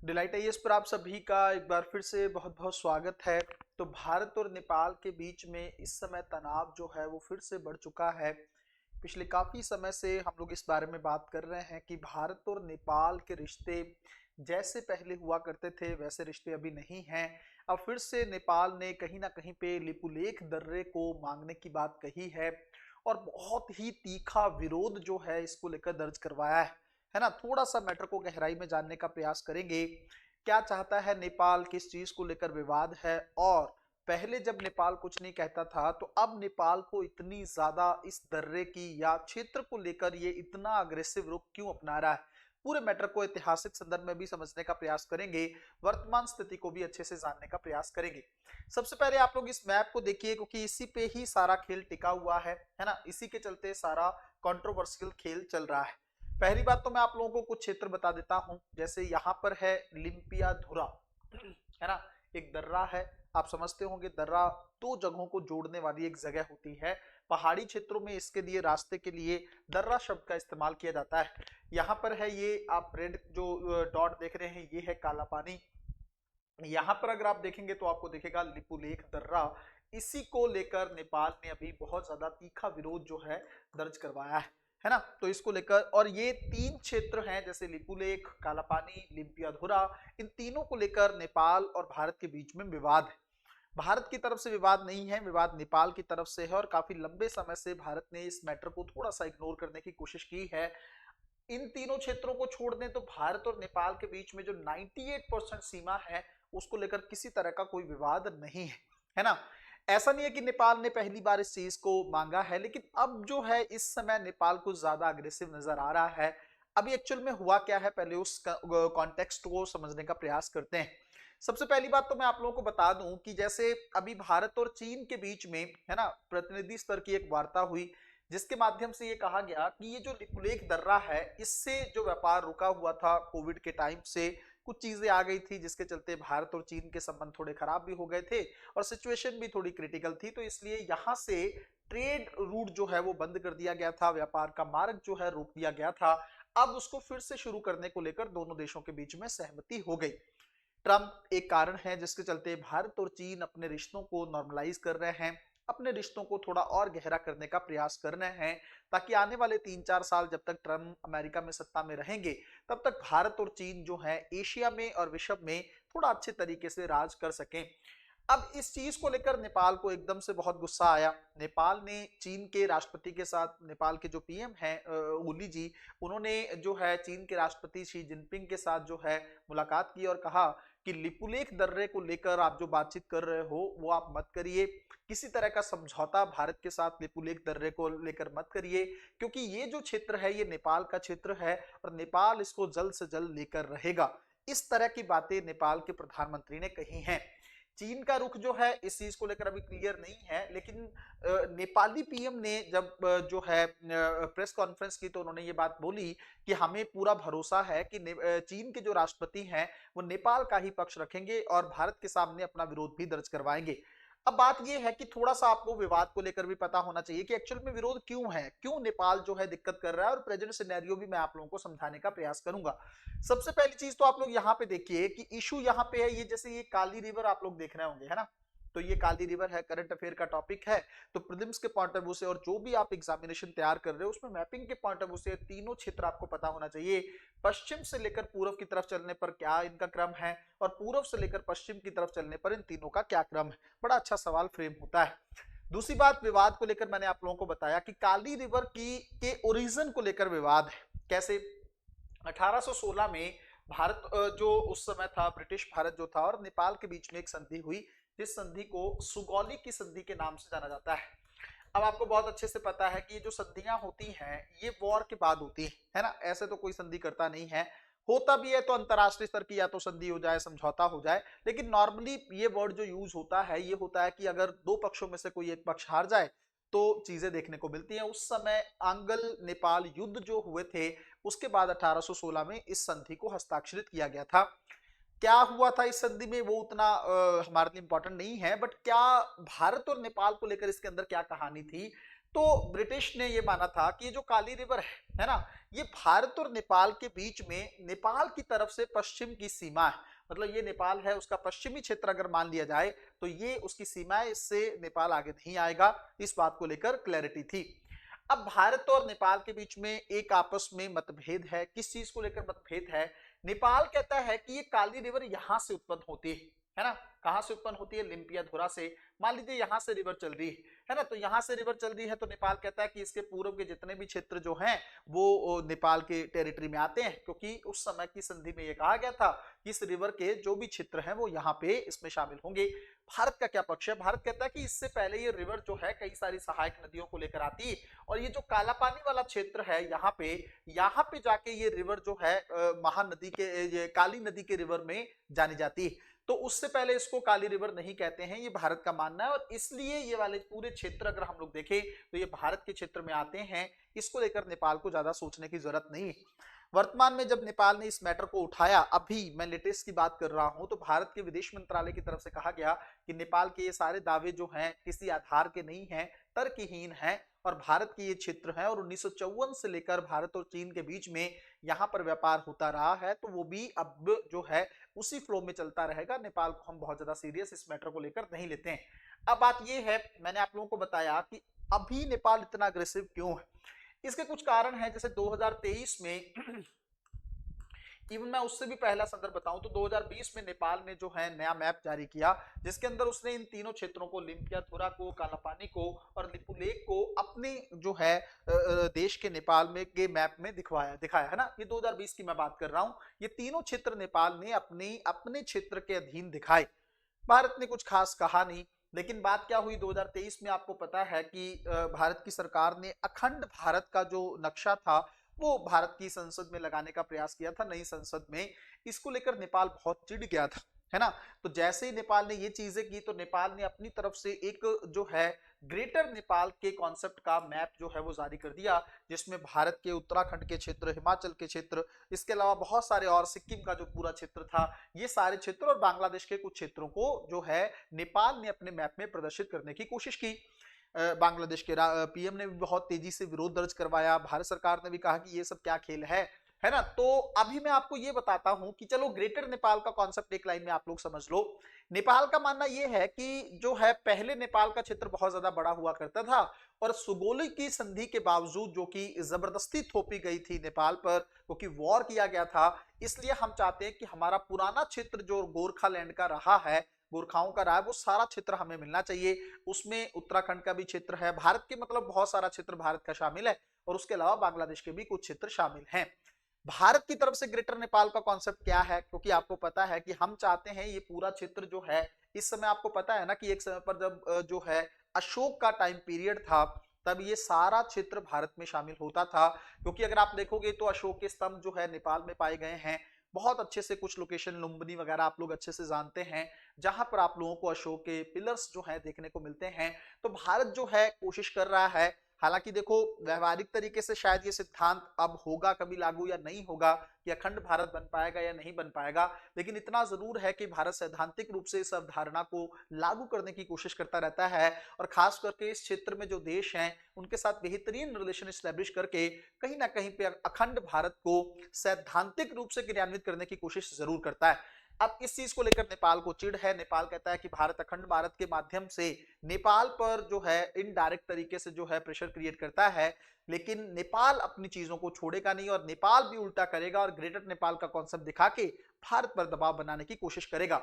Delight IAS पर आप सभी का एक बार फिर से बहुत बहुत स्वागत है। तो भारत और नेपाल के बीच में इस समय तनाव जो है वो फिर से बढ़ चुका है। पिछले काफी समय से हम लोग इस बारे में बात कर रहे हैं कि भारत और नेपाल के रिश्ते जैसे पहले हुआ करते थे वैसे रिश्ते अभी नहीं हैं। अब फिर से नेपाल ने कहीं ना कहीं पे लिपुलेख दर्रे को मांगने की बात कही है और बहुत ही तीखा विरोध जो है इसको लेकर दर्ज करवाया है ना। थोड़ा सा मैटर को गहराई में जानने का प्रयास करेंगे। क्या चाहता है नेपाल, किस चीज को लेकर विवाद है, और पहले जब नेपाल कुछ नहीं कहता था तो अब नेपाल को इतनी ज्यादा इस दर्रे की या क्षेत्र को लेकर ये इतना अग्रेसिव रुख क्यों अपना रहा है। पूरे मैटर को ऐतिहासिक संदर्भ में भी समझने का प्रयास करेंगे, वर्तमान स्थिति को भी अच्छे से जानने का प्रयास करेंगे। सबसे पहले आप लोग इस मैप को देखिए, क्योंकि इसी पे ही सारा खेल टिका हुआ है ना। इसी के चलते सारा कंट्रोवर्शियल खेल चल रहा है। पहली बात तो मैं आप लोगों को कुछ क्षेत्र बता देता हूं। जैसे यहाँ पर है लिम्पियाधुरा, है ना, एक दर्रा है। आप समझते होंगे दर्रा दो जगहों को जोड़ने वाली एक जगह होती है। पहाड़ी क्षेत्रों में इसके लिए रास्ते के लिए दर्रा शब्द का इस्तेमाल किया जाता है। यहाँ पर है ये आप रेड जो डॉट देख रहे हैं, ये है काला पानी। यहाँ पर अगर आप देखेंगे तो आपको दिखेगा लिपुलेख दर्रा। इसी को लेकर नेपाल ने अभी बहुत ज्यादा तीखा विरोध जो है दर्ज करवाया है ना। तो इसको लेकर, और ये तीन क्षेत्र हैं जैसे लिपुलेख, कालापानी, लिम्पियाधुरा, इन तीनों को लेकर नेपाल और भारत के बीच में विवाद है। भारत की तरफ से विवाद नहीं है, विवाद नेपाल की तरफ से है। और काफी लंबे समय से भारत ने इस मैटर को थोड़ा सा इग्नोर करने की कोशिश की है। इन तीनों क्षेत्रों को छोड़ दें तो भारत और नेपाल के बीच में जो 98% सीमा है उसको लेकर किसी तरह का कोई विवाद नहीं है ना। ऐसा नहीं है कि नेपाल ने पहली बार इस चीज को मांगा है, लेकिन अब जो है इस समय नेपाल को ज्यादा अग्रेसिव नजर आ रहा है। अभी एक्चुअल में हुआ क्या है, पहले उस कॉन्टेक्स्ट को समझने का प्रयास करते हैं। सबसे पहली बात तो मैं आप लोगों को बता दूं कि जैसे अभी भारत और चीन के बीच में, है ना, प्रतिनिधि स्तर की एक वार्ता हुई जिसके माध्यम से ये कहा गया कि ये जो लिपुलेख दर्रा है इससे जो व्यापार रुका हुआ था कोविड के टाइम से, कुछ चीजें आ गई थी जिसके चलते भारत और चीन के संबंध थोड़े खराब भी हो गए थे और सिचुएशन भी थोड़ी क्रिटिकल थी। तो इसलिए यहाँ से ट्रेड रूट जो है वो बंद कर दिया गया था, व्यापार का मार्ग जो है रोक दिया गया था। अब उसको फिर से शुरू करने को लेकर दोनों देशों के बीच में सहमति हो गई। ट्रंप एक कारण है जिसके चलते भारत और चीन अपने रिश्तों को नॉर्मलाइज कर रहे हैं, अपने रिश्तों को थोड़ा और गहरा करने का प्रयास कर रहे हैं, ताकि आने वाले 3-4 साल जब तक ट्रंप अमेरिका में सत्ता में रहेंगे तब तक भारत और चीन जो है एशिया में और विश्व में थोड़ा अच्छे तरीके से राज कर सकें। अब इस चीज को लेकर नेपाल को एकदम से बहुत गुस्सा आया। नेपाल ने चीन के राष्ट्रपति के साथ, नेपाल के जो पीएम हैं ओली जी, उन्होंने जो है चीन के राष्ट्रपति शी जिनपिंग के साथ जो है मुलाकात की और कहा कि लिपुलेख दर्रे को लेकर आप जो बातचीत कर रहे हो वो आप मत करिए। किसी तरह का समझौता भारत के साथ लिपुलेख दर्रे को लेकर मत करिए, क्योंकि ये जो क्षेत्र है ये नेपाल का क्षेत्र है और नेपाल इसको जल्द से जल्द लेकर रहेगा। इस तरह की बातें नेपाल के प्रधानमंत्री ने कही हैं। चीन का रुख जो है इस चीज को लेकर अभी क्लियर नहीं है, लेकिन नेपाली पीएम ने जब जो है प्रेस कॉन्फ्रेंस की तो उन्होंने ये बात बोली कि हमें पूरा भरोसा है कि चीन के जो राष्ट्रपति हैं वो नेपाल का ही पक्ष रखेंगे और भारत के सामने अपना विरोध भी दर्ज करवाएंगे। अब बात यह है कि थोड़ा सा आपको विवाद को लेकर भी पता होना चाहिए कि एक्चुअल में विरोध क्यों है, क्यों नेपाल जो है दिक्कत कर रहा है, और प्रेजेंट सिनेरियो भी मैं आप लोगों को समझाने का प्रयास करूंगा। सबसे पहली चीज तो आप लोग यहाँ पे देखिए कि इशू यहाँ पे है, ये जैसे ये काली रिवर आप लोग देख रहे होंगे, है ना। तो ये काली रिवर है, करंट अफेयर का टॉपिक है। तो प्रीलिम्स के पॉइंट ऑफ व्यू से और जो भी आप एग्जामिनेशन तैयार कर रहे हो उसमें मैपिंग के पॉइंट ऑफ व्यू से तीनों क्षेत्र आपको पता होना चाहिए। पश्चिम से लेकर पूर्व की तरफ चलने पर क्या इनका क्रम है और पूर्व से लेकर पश्चिम की तरफ चलने पर इन तीनों का क्या क्रम है। बड़ा अच्छा सवाल फ्रेम होता है। दूसरी बात, विवाद को लेकर मैंने आप लोगों को बताया कि काली रिवर की के ओरिजिन को लेकर विवाद है। कैसे? 1816 में भारत जो उस समय था, ब्रिटिश भारत जो था और नेपाल के बीच में एक संधि हुई जिस संधि को सुगौली की संधि के नाम से जाना जाता है। अब आपको बहुत अच्छे से पता है कि ये जो संधियां होती हैं ये वॉर के बाद होती है ना। ऐसे तो कोई संधि करता नहीं है, होता भी है तो अंतरराष्ट्रीय स्तर की या तो संधि हो जाए, समझौता हो जाए। लेकिन नॉर्मली ये वर्ड जो यूज होता है ये होता है कि अगर दो पक्षों में से कोई एक पक्ष हार जाए तो चीजें देखने को मिलती हैं। उस समय आंग्ल नेपाल युद्ध जो हुए थे उसके बाद 1816 में इस संधि को हस्ताक्षरित किया गया था। क्या हुआ था इस संधि में वो उतना हमारे लिए इंपॉर्टेंट नहीं है, बट क्या भारत और नेपाल को लेकर इसके अंदर क्या कहानी थी। तो ब्रिटिश ने ये माना था कि ये जो काली रिवर है ना, ये भारत और नेपाल के बीच में नेपाल की तरफ से पश्चिम की सीमा है। मतलब ये नेपाल है, उसका पश्चिमी क्षेत्र अगर मान लिया जाए तो ये उसकी सीमा है, इससे नेपाल आगे नहीं आएगा। इस बात को लेकर क्लैरिटी थी। अब भारत और नेपाल के बीच में एक आपस में मतभेद है। किस चीज को लेकर मतभेद है? नेपाल कहता है कि ये काली रिवर यहां से उत्पन्न होती है ना। कहां से उत्पन्न होती है? लिम्पियाधुरा से। मान लीजिए यहां से रिवर चल रही है ना, तो यहां से रिवर चल रही है तो नेपाल कहता है कि इसके पूर्व के जितने भी क्षेत्र जो हैं वो नेपाल के टेरिटरी में आते हैं, क्योंकि उस समय की संधि में ये कहा गया था कि इस रिवर के जो भी क्षेत्र हैं वो यहाँ पे इसमें शामिल होंगे। भारत का क्या पक्ष है? भारत कहता है कि इससे पहले ये रिवर जो है कई सारी सहायक नदियों को लेकर आती, और ये जो काला पानी वाला क्षेत्र है यहाँ पे जाके ये रिवर जो है महानदी के, ये काली नदी के रिवर में जानी जाती है। तो उससे पहले इसको काली रिवर नहीं कहते हैं, ये भारत का मानना है। और इसलिए ये वाले पूरे क्षेत्र अगर हम लोग देखें तो ये भारत के क्षेत्र में आते हैं। इसको लेकर नेपाल को ज्यादा सोचने की जरूरत नहीं है। वर्तमान में जब नेपाल ने इस मैटर को उठाया, अभी मैं लेटेस्ट की बात कर रहा हूं, तो भारत के विदेश मंत्रालय की तरफ से कहा गया कि नेपाल के ये सारे दावे जो हैं किसी आधार के नहीं हैं, तर्कहीन हैं, और भारत के ये क्षेत्र है और 1954 से लेकर भारत और चीन के बीच में यहाँ पर व्यापार होता रहा है, तो वो भी अब जो है उसी फ्लो में चलता रहेगा। नेपाल को हम बहुत ज्यादा सीरियस इस मैटर को लेकर नहीं लेते हैं। अब बात ये है, मैंने आप लोगों को बताया कि अभी नेपाल इतना अग्रेसिव क्यों है। इसके कुछ कारण हैं। जैसे 2023 में इवन मैं उससे भी पहला संदर्भ बताऊं तो 2020 में नेपाल ने जो है नया मैप जारी किया, जिसके अंदर उसने इन तीनों क्षेत्रों को, लिम्पियाधुरा को, कालापानी को और लिपुलेख को, अपने जो है देश के नेपाल में के मैप में दिखाया है ना। ये 2020 की मैं बात कर रहा हूं। ये तीनों क्षेत्र नेपाल ने अपने क्षेत्र के अधीन दिखाए। भारत ने कुछ खास कहा नहीं। लेकिन बात क्या हुई 2023 में, आपको पता है कि भारत की सरकार ने अखंड भारत का जो नक्शा था वो भारत की संसद में लगाने का प्रयास किया था, नई संसद में। इसको लेकर नेपाल बहुत चिढ़ गया था, है ना। तो जैसे ही नेपाल ने ये चीजें की तो नेपाल ने अपनी तरफ से एक जो है ग्रेटर नेपाल के कॉन्सेप्ट का मैप जो है वो जारी कर दिया, जिसमें भारत के उत्तराखंड के क्षेत्र, हिमाचल के क्षेत्र, इसके अलावा बहुत सारे और सिक्किम का जो पूरा क्षेत्र था, ये सारे क्षेत्र और बांग्लादेश के कुछ क्षेत्रों को जो है नेपाल ने अपने मैप में प्रदर्शित करने की कोशिश की। बांग्लादेश के पीएम ने भी बहुत तेजी से विरोध दर्ज करवाया। भारत सरकार ने भी कहा कि ये सब क्या खेल है ना। तो अभी मैं आपको ये बताता हूं कि चलो ग्रेटर नेपाल का कॉन्सेप्ट एक लाइन में आप लोग समझ लो। नेपाल का मानना ये है कि जो है पहले नेपाल का क्षेत्र बहुत ज्यादा बड़ा हुआ करता था, और सुगोली की संधि के बावजूद, जो कि जबरदस्ती थोपी गई थी नेपाल पर, क्योंकि वॉर किया गया था, इसलिए हम चाहते हैं कि हमारा पुराना क्षेत्र जो गोरखालैंड का रहा है, गोरखाओं का रहा है, वो सारा क्षेत्र हमें मिलना चाहिए। उसमें उत्तराखंड का भी क्षेत्र है, भारत के मतलब बहुत सारा क्षेत्र भारत का शामिल है, और उसके अलावा बांग्लादेश के भी कुछ क्षेत्र शामिल हैं। भारत की तरफ से ग्रेटर नेपाल का कॉन्सेप्ट क्या है? क्योंकि आपको पता है कि हम चाहते हैं ये पूरा क्षेत्र जो है, इस समय आपको पता है ना कि एक समय पर जब जो है अशोक का टाइम पीरियड था, तब ये सारा क्षेत्र भारत में शामिल होता था। क्योंकि अगर आप देखोगे तो अशोक के स्तंभ जो है नेपाल में पाए गए हैं, बहुत अच्छे से। कुछ लोकेशन लुम्बिनी वगैरह आप लोग अच्छे से जानते हैं, जहां पर आप लोगों को अशोक के पिलर्स जो है देखने को मिलते हैं। तो भारत जो है कोशिश कर रहा है, हालांकि देखो व्यवहारिक तरीके से शायद ये सिद्धांत अब होगा कभी लागू या नहीं होगा कि अखंड भारत बन पाएगा या नहीं बन पाएगा, लेकिन इतना जरूर है कि भारत सैद्धांतिक रूप से इस अवधारणा को लागू करने की कोशिश करता रहता है, और खास करके इस क्षेत्र में जो देश हैं उनके साथ बेहतरीन रिलेशन स्टैब्लिश करके कहीं ना कहीं पे अखंड भारत को सैद्धांतिक रूप से क्रियान्वित करने की कोशिश जरूर करता है। अब इस चीज को लेकर नेपाल को चिढ़ है। नेपाल कहता है कि भारत अखंड भारत के माध्यम से नेपाल पर जो है इनडायरेक्ट तरीके से जो है प्रेशर क्रिएट करता है, लेकिन नेपाल अपनी चीजों को छोड़ेगा नहीं, और नेपाल भी उल्टा करेगा और ग्रेटर नेपाल का कॉन्सेप्ट दिखा के भारत पर दबाव बनाने की कोशिश करेगा।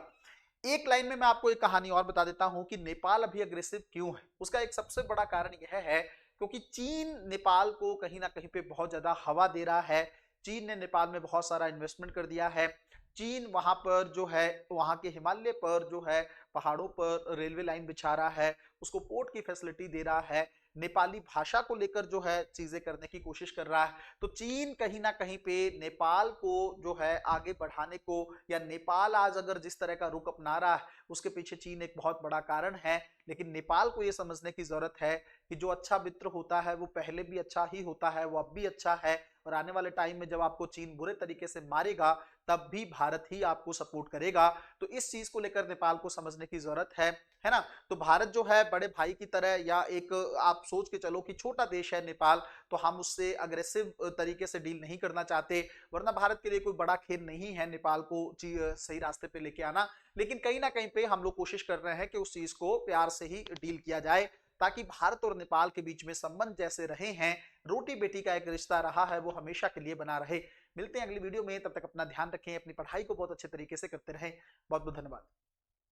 एक लाइन में मैं आपको एक कहानी और बता देता हूं कि नेपाल अभी अग्रेसिव क्यों है। उसका एक सबसे बड़ा कारण यह है क्योंकि चीन नेपाल को कहीं ना कहीं पे बहुत ज्यादा हवा दे रहा है। चीन ने नेपाल में बहुत सारा इन्वेस्टमेंट कर दिया है। चीन वहां पर जो है, वहां के हिमालय पर जो है पहाड़ों पर रेलवे लाइन बिछा रहा है, उसको पोर्ट की फैसिलिटी दे रहा है, नेपाली भाषा को लेकर जो है चीजें करने की कोशिश कर रहा है। तो चीन कहीं ना कहीं पे नेपाल को जो है आगे बढ़ाने को, या नेपाल आज अगर जिस तरह का रुख अपना रहा है उसके पीछे चीन एक बहुत बड़ा कारण है। लेकिन नेपाल को यह समझने की जरूरत है कि जो अच्छा मित्र होता है वो पहले भी अच्छा ही होता है, वो अब भी अच्छा है, और आने वाले टाइम में जब आपको चीन बुरे तरीके से मारेगा तब भी भारत ही आपको सपोर्ट करेगा। तो इस चीज को लेकर नेपाल को समझने की जरूरत है ना। तो भारत जो है बड़े भाई की तरह, या एक आप सोच के चलो कि छोटा देश है नेपाल, तो हम उससे अग्रेसिव तरीके से डील नहीं करना चाहते, वरना भारत के लिए कोई बड़ा खेल नहीं है नेपाल को सही रास्ते पे लेके आना। लेकिन कहीं ना कहीं पे हम लोग कोशिश कर रहे हैं कि उस चीज को प्यार से ही डील किया जाए, ताकि भारत और नेपाल के बीच में संबंध जैसे रहे हैं, रोटी बेटी का एक रिश्ता रहा है, वो हमेशा के लिए बना रहे। मिलते हैं अगली वीडियो में, तब तक अपना ध्यान रखें, अपनी पढ़ाई को बहुत अच्छे तरीके से करते रहें। बहुत बहुत धन्यवाद।